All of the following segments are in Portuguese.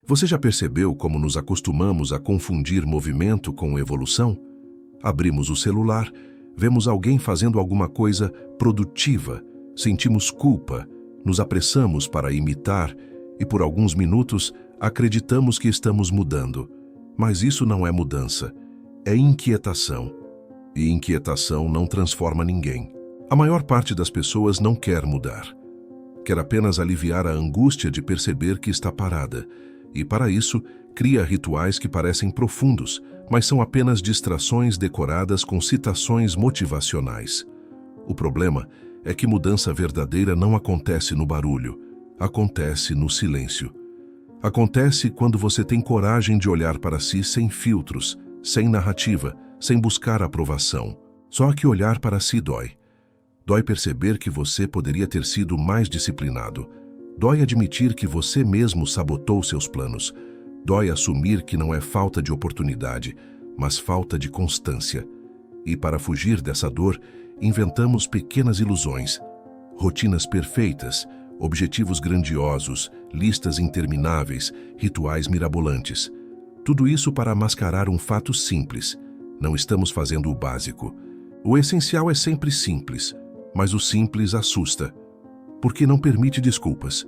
Você já percebeu como nos acostumamos a confundir movimento com evolução? Abrimos o celular, vemos alguém fazendo alguma coisa produtiva, sentimos culpa, nos apressamos para imitar e por alguns minutos acreditamos que estamos mudando. Mas isso não é mudança, é inquietação. E inquietação não transforma ninguém. A maior parte das pessoas não quer mudar. Quer apenas aliviar a angústia de perceber que está parada. E para isso, cria rituais que parecem profundos, mas são apenas distrações decoradas com citações motivacionais. O problema é que mudança verdadeira não acontece no barulho, acontece no silêncio. Acontece quando você tem coragem de olhar para si sem filtros, sem narrativa, sem buscar aprovação. Só que olhar para si dói. Dói perceber que você poderia ter sido mais disciplinado. Dói admitir que você mesmo sabotou seus planos. Dói assumir que não é falta de oportunidade, mas falta de constância. E para fugir dessa dor, inventamos pequenas ilusões, rotinas perfeitas, objetivos grandiosos, listas intermináveis, rituais mirabolantes. Tudo isso para mascarar um fato simples. Não estamos fazendo o básico. O essencial é sempre simples, mas o simples assusta. Porque não permite desculpas.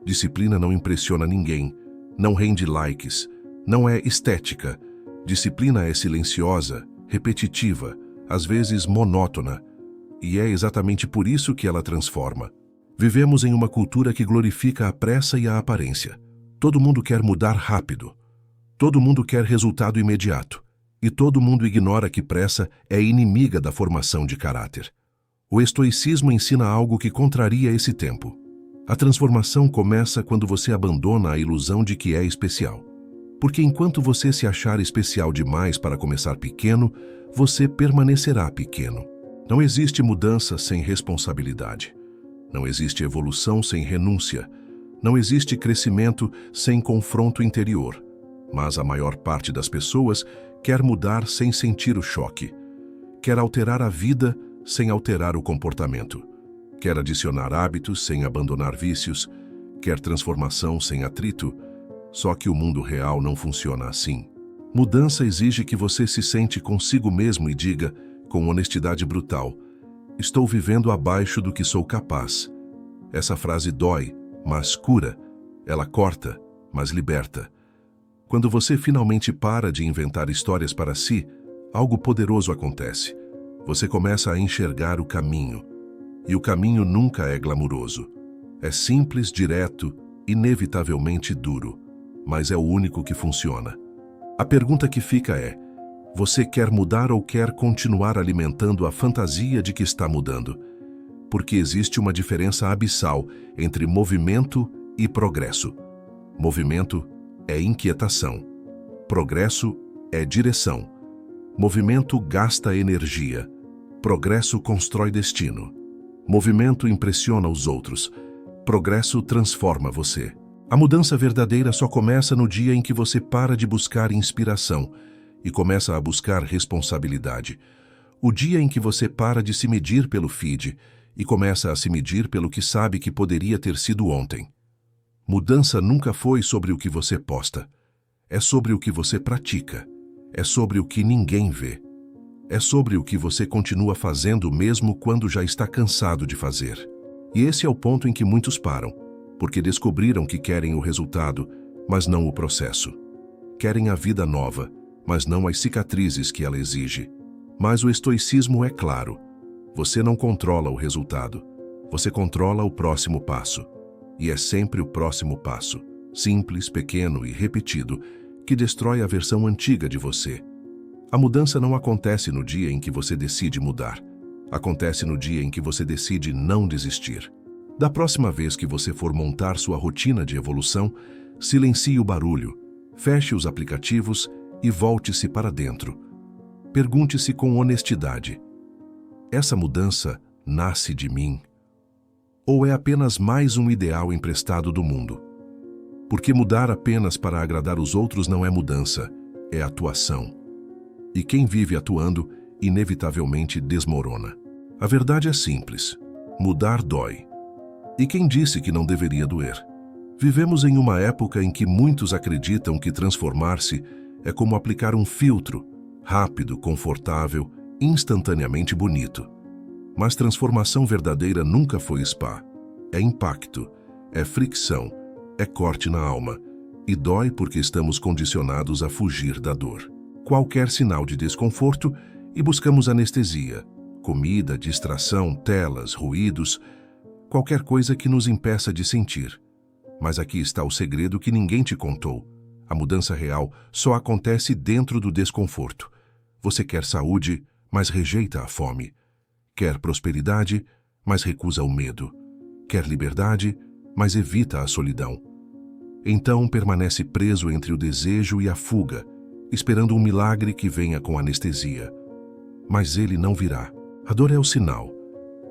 Disciplina não impressiona ninguém, não rende likes, não é estética. Disciplina é silenciosa, repetitiva, às vezes monótona. E é exatamente por isso que ela transforma. Vivemos em uma cultura que glorifica a pressa e a aparência. Todo mundo quer mudar rápido. Todo mundo quer resultado imediato. E todo mundo ignora que pressa é inimiga da formação de caráter. O estoicismo ensina algo que contraria esse tempo. A transformação começa quando você abandona a ilusão de que é especial. Porque enquanto você se achar especial demais para começar pequeno, você permanecerá pequeno. Não existe mudança sem responsabilidade. Não existe evolução sem renúncia. Não existe crescimento sem confronto interior. Mas a maior parte das pessoas quer mudar sem sentir o choque. Quer alterar a vida sem alterar o comportamento. Quer adicionar hábitos sem abandonar vícios. Quer transformação sem atrito. Só que o mundo real não funciona assim. Mudança exige que você se sente consigo mesmo e diga, com honestidade brutal, estou vivendo abaixo do que sou capaz. Essa frase dói, mas cura. Ela corta, mas liberta. Quando você finalmente para de inventar histórias para si, algo poderoso acontece. Você começa a enxergar o caminho. E o caminho nunca é glamuroso. É simples, direto, inevitavelmente duro. Mas é o único que funciona. A pergunta que fica é, você quer mudar ou quer continuar alimentando a fantasia de que está mudando? Porque existe uma diferença abissal entre movimento e progresso. Movimento é inquietação. Progresso é direção. Movimento gasta energia. Progresso constrói destino. Movimento impressiona os outros. Progresso transforma você. A mudança verdadeira só começa no dia em que você para de buscar inspiração e começa a buscar responsabilidade. O dia em que você para de se medir pelo feed e começa a se medir pelo que sabe que poderia ter sido ontem. Mudança nunca foi sobre o que você posta. É sobre o que você pratica. É sobre o que ninguém vê. É sobre o que você continua fazendo mesmo quando já está cansado de fazer. E esse é o ponto em que muitos param, porque descobriram que querem o resultado, mas não o processo. Querem a vida nova, mas não as cicatrizes que ela exige. Mas o estoicismo é claro. Você não controla o resultado. Você controla o próximo passo. E é sempre o próximo passo, simples, pequeno e repetido, que destrói a versão antiga de você. A mudança não acontece no dia em que você decide mudar. Acontece no dia em que você decide não desistir. Da próxima vez que você for montar sua rotina de evolução, silencie o barulho, feche os aplicativos e volte-se para dentro. Pergunte-se com honestidade: essa mudança nasce de mim? Ou é apenas mais um ideal emprestado do mundo? Porque mudar apenas para agradar os outros não é mudança, é atuação. E quem vive atuando, inevitavelmente desmorona. A verdade é simples: mudar dói. E quem disse que não deveria doer? Vivemos em uma época em que muitos acreditam que transformar-se é como aplicar um filtro, rápido, confortável, instantaneamente bonito. Mas transformação verdadeira nunca foi spa. É impacto, é fricção, é corte na alma. E dói porque estamos condicionados a fugir da dor. Qualquer sinal de desconforto e buscamos anestesia, comida, distração, telas, ruídos, qualquer coisa que nos impeça de sentir. Mas aqui está o segredo que ninguém te contou. A mudança real só acontece dentro do desconforto. Você quer saúde, mas rejeita a fome. Quer prosperidade, mas recusa o medo. Quer liberdade, mas evita a solidão. Então permanece preso entre o desejo e a fuga, esperando um milagre que venha com anestesia. Mas ele não virá. A dor é o sinal.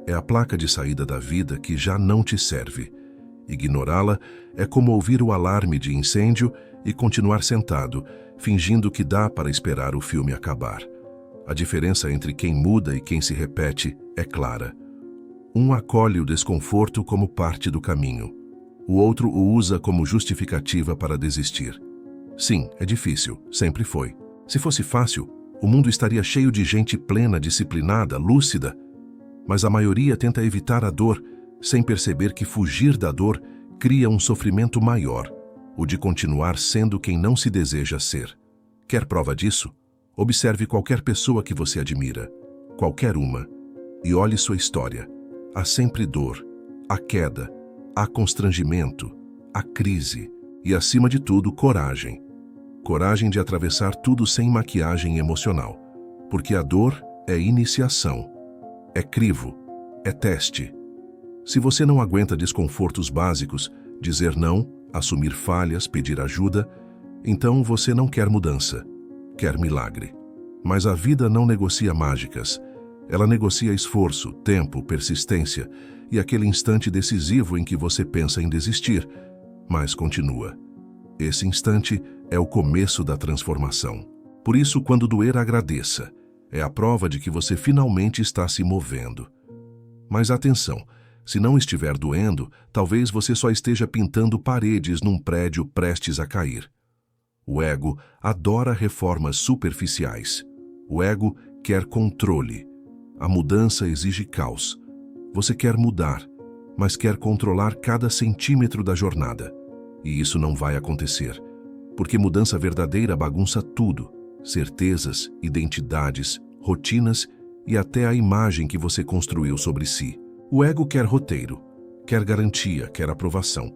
É a placa de saída da vida que já não te serve. Ignorá-la é como ouvir o alarme de incêndio e continuar sentado, fingindo que dá para esperar o filme acabar. A diferença entre quem muda e quem se repete é clara. Um acolhe o desconforto como parte do caminho. O outro o usa como justificativa para desistir. Sim, é difícil, sempre foi. Se fosse fácil, o mundo estaria cheio de gente plena, disciplinada, lúcida. Mas a maioria tenta evitar a dor, sem perceber que fugir da dor cria um sofrimento maior, o de continuar sendo quem não se deseja ser. Quer prova disso? Observe qualquer pessoa que você admira, qualquer uma, e olhe sua história. Há sempre dor, há queda, há constrangimento, há crise e, acima de tudo, coragem. Coragem de atravessar tudo sem maquiagem emocional, porque a dor é iniciação, é crivo, é teste. Se você não aguenta desconfortos básicos, dizer não, assumir falhas, pedir ajuda, então você não quer mudança, quer milagre. Mas a vida não negocia mágicas. Ela negocia esforço, tempo, persistência e aquele instante decisivo em que você pensa em desistir, mas continua. Esse instante é o começo da transformação. Por isso, quando doer, agradeça. É a prova de que você finalmente está se movendo. Mas atenção! Se não estiver doendo, talvez você só esteja pintando paredes num prédio prestes a cair. O ego adora reformas superficiais. O ego quer controle. A mudança exige caos. Você quer mudar, mas quer controlar cada centímetro da jornada. E isso não vai acontecer, porque mudança verdadeira bagunça tudo: certezas, identidades, rotinas e até a imagem que você construiu sobre si. O ego quer roteiro, quer garantia, quer aprovação.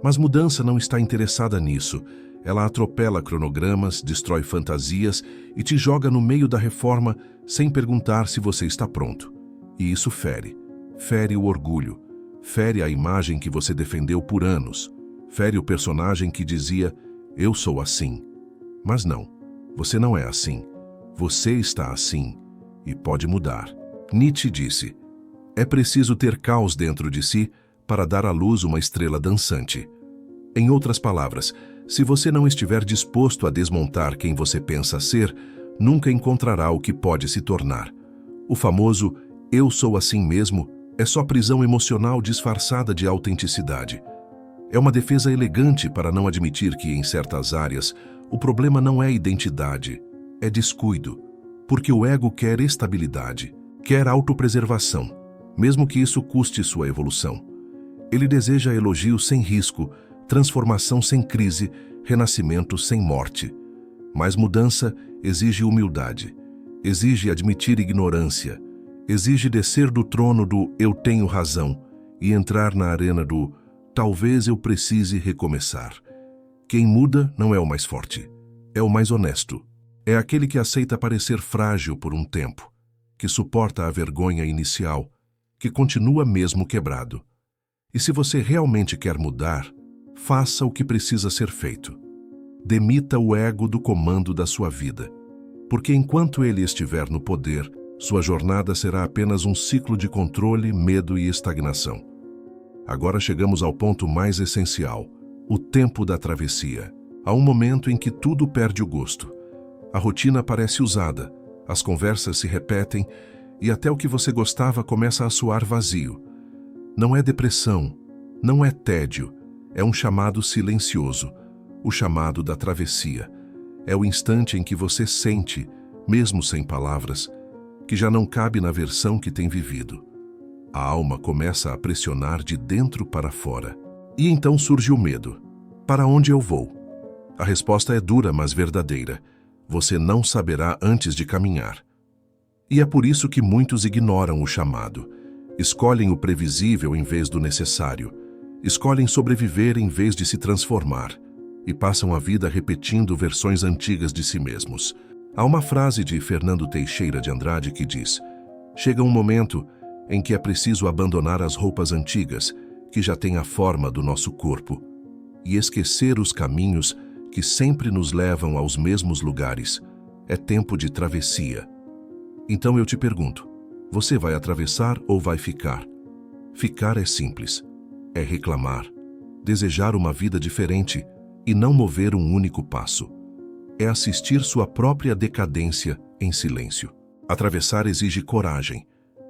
Mas mudança não está interessada nisso. Ela atropela cronogramas, destrói fantasias e te joga no meio da reforma sem perguntar se você está pronto. E isso fere. Fere o orgulho. Fere a imagem que você defendeu por anos. Fere o personagem que dizia, eu sou assim. Mas não, você não é assim. Você está assim e pode mudar. Nietzsche disse, é preciso ter caos dentro de si para dar à luz uma estrela dançante. Em outras palavras, se você não estiver disposto a desmontar quem você pensa ser, nunca encontrará o que pode se tornar. O famoso eu sou assim mesmo é só prisão emocional disfarçada de autenticidade. É uma defesa elegante para não admitir que, em certas áreas, o problema não é identidade, é descuido. Porque o ego quer estabilidade, quer autopreservação, mesmo que isso custe sua evolução. Ele deseja elogio sem risco, transformação sem crise, renascimento sem morte. Mas mudança exige humildade, exige admitir ignorância, exige descer do trono do eu tenho razão e entrar na arena do talvez eu precise recomeçar. Quem muda não é o mais forte, é o mais honesto. É aquele que aceita parecer frágil por um tempo, que suporta a vergonha inicial, que continua mesmo quebrado. E se você realmente quer mudar, faça o que precisa ser feito. Demita o ego do comando da sua vida, porque enquanto ele estiver no poder, sua jornada será apenas um ciclo de controle, medo e estagnação. Agora chegamos ao ponto mais essencial, o tempo da travessia. Há um momento em que tudo perde o gosto. A rotina parece usada, as conversas se repetem e até o que você gostava começa a soar vazio. Não é depressão, não é tédio, É um chamado silencioso, o chamado da travessia. É o instante em que você sente, mesmo sem palavras, que já não cabe na versão que tem vivido. A alma começa a pressionar de dentro para fora. E então surge o medo. Para onde eu vou? A resposta é dura, mas verdadeira. Você não saberá antes de caminhar. E é por isso que muitos ignoram o chamado. Escolhem o previsível em vez do necessário. Escolhem sobreviver em vez de se transformar. E passam a vida repetindo versões antigas de si mesmos. Há uma frase de Fernando Teixeira de Andrade que diz: chega um momento em que é preciso abandonar as roupas antigas, que já têm a forma do nosso corpo, e esquecer os caminhos que sempre nos levam aos mesmos lugares. É tempo de travessia. Então eu te pergunto, você vai atravessar ou vai ficar? Ficar é simples. É reclamar, desejar uma vida diferente e não mover um único passo. É assistir sua própria decadência em silêncio. Atravessar exige coragem,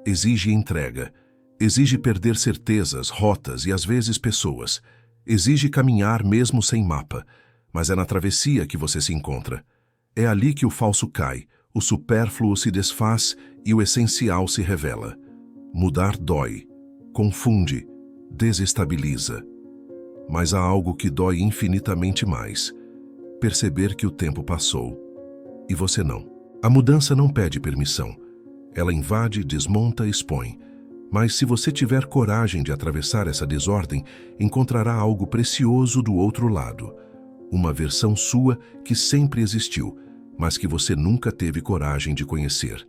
exige entrega, exige perder certezas, rotas e às vezes pessoas. Exige caminhar mesmo sem mapa, mas é na travessia que você se encontra. É ali que o falso cai, o supérfluo se desfaz e o essencial se revela. Mudar dói, confunde, desestabiliza. Mas há algo que dói infinitamente mais: perceber que o tempo passou e você não. A mudança não pede permissão. Ela invade, desmonta, expõe. Mas se você tiver coragem de atravessar essa desordem, encontrará algo precioso do outro lado. Uma versão sua que sempre existiu, mas que você nunca teve coragem de conhecer.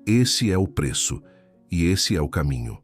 Esse é o preço, e esse é o caminho.